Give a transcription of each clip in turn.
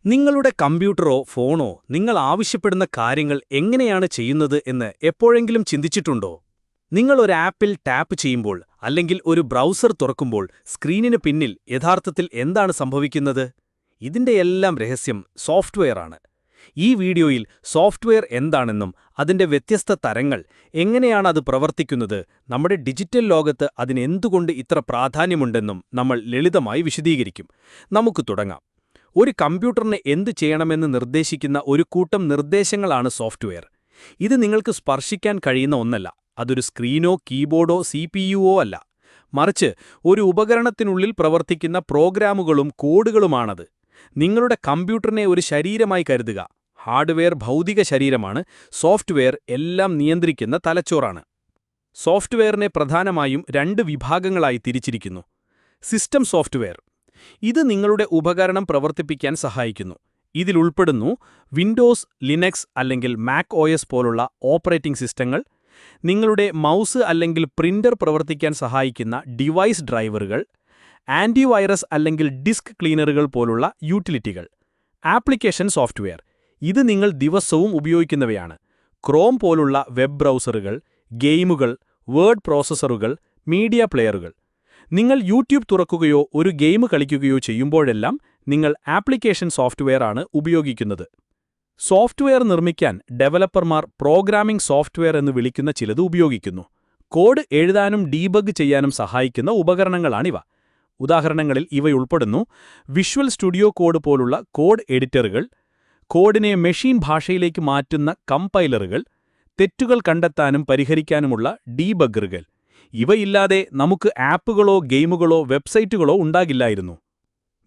നിങ്ങളുടെ കമ്പ്യൂട്ടറോ ഫോണോ നിങ്ങൾ ആവശ്യപ്പെടുന്ന കാര്യങ്ങൾ എങ്ങനെയാണ് ചെയ്യുന്നത് എന്ന് എപ്പോഴെങ്കിലും ചിന്തിച്ചിട്ടുണ്ടോ? നിങ്ങൾ ഒരു ആപ്പിൽ ടാപ്പ് ചെയ്യുമ്പോൾ അല്ലെങ്കിൽ ഒരു ബ്രൗസർ തുറക്കുമ്പോൾ സ്ക്രീനിന് പിന്നിൽ യഥാർത്ഥത്തിൽ എന്താണ് സംഭവിക്കുന്നത്? ഇതിന്റെയെല്ലാം രഹസ്യം സോഫ്റ്റ്വെയറാണ്. ഈ വീഡിയോയിൽ സോഫ്റ്റ്വെയർ എന്താണെന്നും അതിന്റെ വ്യത്യസ്ത തരങ്ങൾ, എങ്ങനെയാണ് അത് പ്രവർത്തിക്കുന്നത്, നമ്മുടെ ഡിജിറ്റൽ ലോകത്ത് അതിനെന്തുകൊണ്ട് ഇത്ര പ്രാധാന്യമുണ്ടെന്നും നമ്മൾ ലളിതമായി വിശദീകരിക്കും. നമുക്ക് തുടങ്ങാം. ഒരു കമ്പ്യൂട്ടറിന് എന്തു ചെയ്യണമെന്ന് നിർദ്ദേശിക്കുന്ന ഒരു കൂട്ടം നിർദ്ദേശങ്ങളാണ് സോഫ്റ്റ്വെയർ. ഇത് നിങ്ങൾക്ക് സ്പർശിക്കാൻ കഴിയുന്ന ഒന്നല്ല. അതൊരു സ്ക്രീനോ കീബോർഡോ സിപിയുവോ അല്ല. മറിച്ച് ഒരു ഉപകരണത്തിനുള്ളിൽ പ്രവർത്തിക്കുന്ന പ്രോഗ്രാമുകളും കോഡുകളുമാണത്. നിങ്ങളുടെ കമ്പ്യൂട്ടറിനെ ഒരു ശരീരമായി കരുതുക. ഹാർഡ്വെയർ ഭൗതിക ശരീരമാണ്, സോഫ്റ്റ്വെയർ എല്ലാം നിയന്ത്രിക്കുന്ന തലച്ചോറാണ്. സോഫ്റ്റ്വെയറിനെ പ്രധാനമായും രണ്ട് വിഭാഗങ്ങളായി തിരിച്ചിരിക്കുന്നു. System software. ഇത് നിങ്ങളുടെ ഉപകരണം പ്രവർത്തിപ്പിക്കാൻ സഹായിക്കുന്നു. ഇതിലുൾപ്പെടുന്നു വിൻഡോസ്, ലിനക്സ് അല്ലെങ്കിൽ മാക് OS പോലുള്ള ഓപ്പറേറ്റിംഗ് സിസ്റ്റങ്ങൾ, നിങ്ങളുടെ മൗസ് അല്ലെങ്കിൽ പ്രിന്റർ പ്രവർത്തിക്കാൻ സഹായിക്കുന്ന ഡിവൈസ് ഡ്രൈവറുകൾ, ആന്റിവൈറസ് അല്ലെങ്കിൽ ഡിസ്ക് ക്ലീനറുകൾ പോലുള്ള യൂട്ടിലിറ്റികൾ. Application software. ഇത് നിങ്ങൾ ദിവസവും ഉപയോഗിക്കുന്നവയാണ്. ക്രോം പോലുള്ള വെബ് ബ്രൗസറുകൾ, ഗെയിമുകൾ, വേർഡ് പ്രോസസ്സറുകൾ, മീഡിയ പ്ലെയറുകൾ. നിങ്ങൾ യൂട്യൂബ് തുറക്കുകയോ ഒരു ഗെയിം കളിക്കുകയോ ചെയ്യുമ്പോഴെല്ലാം നിങ്ങൾ ആപ്ലിക്കേഷൻ സോഫ്റ്റ്വെയർ ആണ് ഉപയോഗിക്കുന്നത്. സോഫ്റ്റ്വെയർ നിർമ്മിക്കാൻ ഡെവലപ്പർമാർ പ്രോഗ്രാമിംഗ് സോഫ്റ്റ്വെയർ എന്ന് വിളിക്കുന്ന ചിലത് ഉപയോഗിക്കുന്നു. കോഡ് എഴുതാനും ഡീബഗ് ചെയ്യാനും സഹായിക്കുന്ന ഉപകരണങ്ങളാണിവ. ഉദാഹരണങ്ങളിൽ ഇവയുൾപ്പെടുന്നു വിഷ്വൽ സ്റ്റുഡിയോ കോഡ് പോലുള്ള കോഡ് എഡിറ്ററുകൾ, കോഡിനെ മെഷീൻ ഭാഷയിലേക്ക് മാറ്റുന്ന കമ്പൈലറുകൾ, തെറ്റുകൾ കണ്ടെത്താനും പരിഹരിക്കാനുമുള്ള ഡീബഗ്ഗറുകൾ. ഇവയില്ലാതെ നമുക്ക് ആപ്പുകളോ ഗെയിമുകളോ വെബ്സൈറ്റുകളോ ഉണ്ടാകില്ലായിരുന്നു.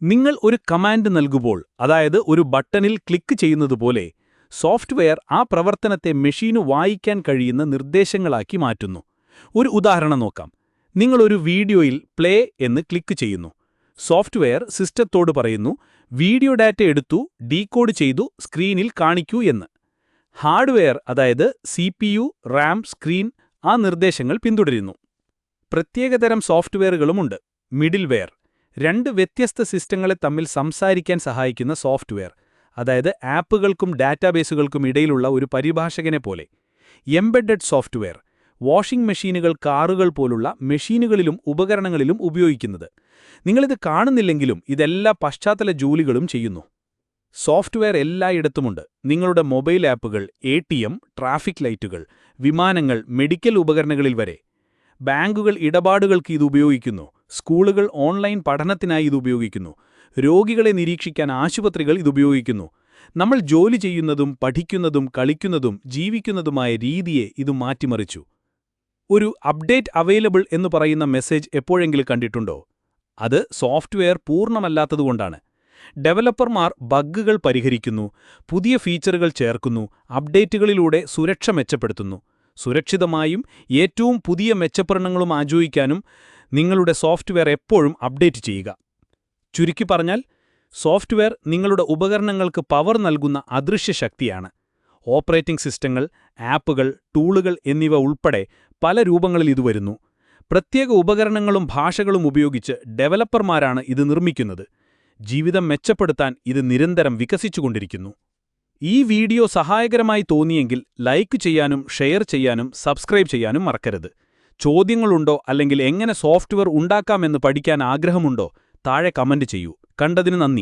നിങ്ങൾ ഒരു കമാൻഡ് നൽകുമ്പോൾ, അതായത് ഒരു ബട്ടണിൽ ക്ലിക്ക് ചെയ്യുന്നതുപോലെ, സോഫ്റ്റ്വെയർ ആ പ്രവർത്തനത്തെ മെഷീന് വായിക്കാൻ കഴിയുന്ന നിർദ്ദേശങ്ങളാക്കി മാറ്റുന്നു. ഒരു ഉദാഹരണം നോക്കാം. നിങ്ങളൊരു വീഡിയോയിൽ പ്ലേ എന്ന് ക്ലിക്ക് ചെയ്യുന്നു. സോഫ്റ്റ്വെയർ സിസ്റ്റത്തോട് പറയുന്നു, വീഡിയോ ഡാറ്റ എടുത്തു ഡീകോഡ് ചെയ്തു സ്ക്രീനിൽ കാണിക്കൂ എന്ന്. ഹാർഡ്വെയർ, അതായത് CPU, RAM, സ്ക്രീൻ ആ നിർദ്ദേശങ്ങൾ പിന്തുടരുന്നു. പ്രത്യേകതരം സോഫ്റ്റ്വെയറുകളുമുണ്ട്. മിഡിൽവെയർ. രണ്ട് വ്യത്യസ്ത സിസ്റ്റങ്ങളെ തമ്മിൽ സംസാരിക്കാൻ സഹായിക്കുന്ന സോഫ്റ്റ്വെയർ, അതായത് ആപ്പുകൾക്കും ഡാറ്റാബേസുകൾക്കും ഇടയിലുള്ള ഒരു പരിഭാഷകനെ പോലെ. Embedded software. വാഷിംഗ് മെഷീനുകൾ, കാറുകൾ പോലുള്ള മെഷീനുകളിലും ഉപകരണങ്ങളിലും ഉപയോഗിക്കുന്നത്. നിങ്ങളിത് കാണുന്നില്ലെങ്കിലും ഇതെല്ലാ പശ്ചാത്തല ജോലികളും ചെയ്യുന്നു. സോഫ്റ്റ്വെയർ എല്ലായിടത്തുമുണ്ട്. നിങ്ങളുടെ മൊബൈൽ ആപ്പുകൾ, ATM, ട്രാഫിക് ലൈറ്റുകൾ, വിമാനങ്ങൾ, മെഡിക്കൽ ഉപകരണങ്ങളിൽ വരെ. ബാങ്കുകൾ ഇടപാടുകൾക്ക് ഇത് ഉപയോഗിക്കുന്നു. സ്കൂളുകൾ ഓൺലൈൻ പഠനത്തിനായി ഇത് ഉപയോഗിക്കുന്നു. രോഗികളെ നിരീക്ഷിക്കാൻ ആശുപത്രികൾ ഇതുപയോഗിക്കുന്നു. നമ്മൾ ജോലി ചെയ്യുന്നതും പഠിക്കുന്നതും കളിക്കുന്നതും ജീവിക്കുന്നതുമായ രീതിയെ ഇത് മാറ്റിമറിച്ചു. ഒരു അപ്ഡേറ്റ് അവൈലബിൾ എന്ന് പറയുന്ന മെസ്സേജ് എപ്പോഴെങ്കിലും കണ്ടിട്ടുണ്ടോ? അത് സോഫ്റ്റ്വെയർ പൂർണ്ണമല്ലാത്തതുകൊണ്ടാണ്. ഡെവലപ്പർമാർ ബഗ്ഗുകൾ പരിഹരിക്കുന്നു, പുതിയ ഫീച്ചറുകൾ ചേർക്കുന്നു, അപ്ഡേറ്റുകളിലൂടെ സുരക്ഷ മെച്ചപ്പെടുത്തുന്നു. സുരക്ഷിതമായും ഏറ്റവും പുതിയ മെച്ചപ്പെടുത്തലുകളും ആചരിക്കാനും നിങ്ങളുടെ സോഫ്റ്റ്വെയർ എപ്പോഴും അപ്ഡേറ്റ് ചെയ്യുക. ചുരുക്കി പറഞ്ഞാൽ, സോഫ്റ്റ്വെയർ നിങ്ങളുടെ ഉപകരണങ്ങൾക്ക് പവർ നൽകുന്ന അദൃശ്യ ശക്തിയാണ്. ഓപ്പറേറ്റിംഗ് സിസ്റ്റങ്ങൾ, ആപ്പുകൾ, ടൂളുകൾ എന്നിവ ഉൾപ്പെടെ പല രൂപങ്ങളിൽ ഇത് വരുന്നു. പ്രത്യേക ഉപകരണങ്ങളും ഭാഷകളും ഉപയോഗിച്ച് ഡെവലപ്പർമാരാണ് ഇത് നിർമ്മിക്കുന്നത്. ജീവിതം മെച്ചപ്പെടുത്താൻ ഇത് നിരന്തരം വികസിച്ചുകൊണ്ടിരിക്കുന്നു. ഈ വീഡിയോ സഹായകരമായി തോന്നിയെങ്കിൽ ലൈക്ക് ചെയ്യാനും ഷെയർ ചെയ്യാനും സബ്സ്ക്രൈബ് ചെയ്യാനും മറക്കരുത്. ചോദ്യങ്ങളുണ്ടോ അല്ലെങ്കിൽ എങ്ങനെ സോഫ്റ്റ്വെയർ ഉണ്ടാക്കാമെന്ന് പഠിക്കാൻ ആഗ്രഹമുണ്ടോ? താഴെ കമന്റ് ചെയ്യൂ. കണ്ടതിന് നന്ദി.